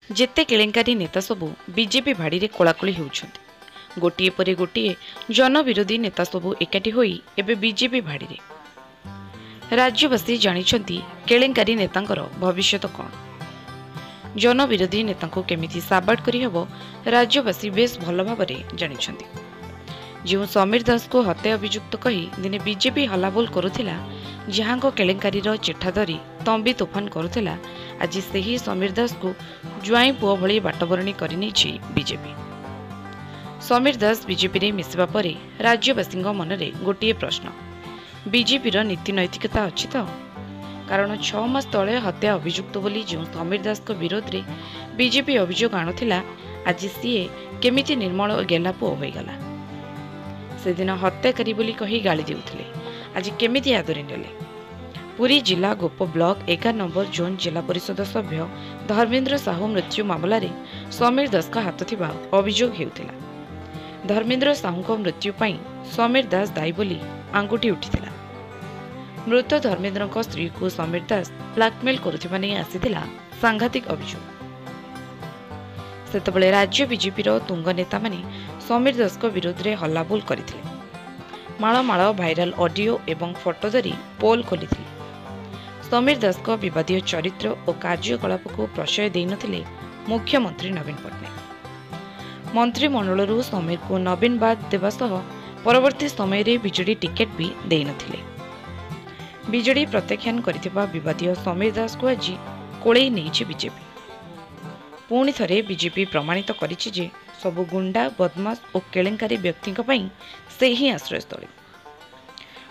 जेते केलेंकारी नेता सबू बीजेपी भाड़ी कोलाकोली होउछन्ति गोटिए परे गोटिए जनविरोधी नेता सबू एकाठी होई एबे बीजेपी भाड़ी राज्यवासी जानिछन्ति केलेंकारी नेतांकर भविष्यत कौन जनविरोधी नेतांको केमिति साबाड करि हबो राज्यवासी बेस भल भाबरे जानिछन्ति। जो समीर दास को हत्या अभियुक्त कही दिने बीजेपी हलाबोल करुथिला जहांको केलेंकारीर चिठा धरी तंबी तोफान करुथिला आज सेही समीर दास को जुआई पुओ भली बाटबरणी करिनेछि बीजेपी। समीर दास बीजेपी रे मिसिबा परे राज्यवासी मनरे गोटिए प्रश्न बीजेपीर नीति नैतिकता अछि तो कारण 6 मास तले हत्या अभियुक्त बोली जो समीर दास को विरोध रे बीजेपी अभियोग आणुथिला आज सीए केमिति निर्मल गेला पुओ होईगला से दिन हत्याकारी बोली कही गाली देउथिले आज केमिति आदरी नेले। पुरी जिला गोप ब्लॉक 11 नंबर जोन जिला परिषद सभ्य धर्मेंद्र साहू मृत्यु मामला रे समीर दास का हाथ थिबा अभियोग हेउथिला। धर्मेंद्र साहू को मृत्यु पई समीर दास दायी बोली आंगुठी उठिथिला। मृत धर्मेंद्र को स्त्री को समीर दास ब्लैकमेल करुथिबा नै आसीथिला सांघातिक अभियोग। सेतबेले राज्य बीजेपी रो तुंग नेता माने समीर दास को विरोध रे हल्लाबोल करथिले। माळ माळ भाइराल ऑडियो एवं फोटो धरी पोल खोलिथिले। समीर दास को विवादीय चरित्र और कार्यकलाप को प्रशय देई नथिले मुख्यमंत्री नवीन पट्टनायक। मंत्रिमंडल समीर को नवीन बाद देवा सह परवर्ती समय रे बिजेडी टिकेट भी देई नथिले। बिजेडी प्रत्याख्यान करिथिबा विवादीय समीर दास को आज कोळेई नेछि बीजेपी। पुणी थरे बीजेपी प्रमाणित करिछि जे सबु गुंडा बदमाश और केलेंकारी व्यक्ति से ही आश्रयस्थल।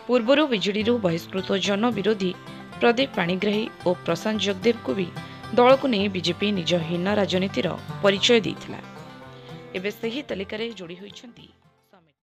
पूर्वर बिजेडी बहिष्कृत जन विरोधी प्रदीप पाणिग्राही और प्रशांत जगदेव को भी दल को नहीं बीजेपी निज हीन राजनीतिर परिचय देइथिला। एबे सही तालिका जोड़ी होइछन्ति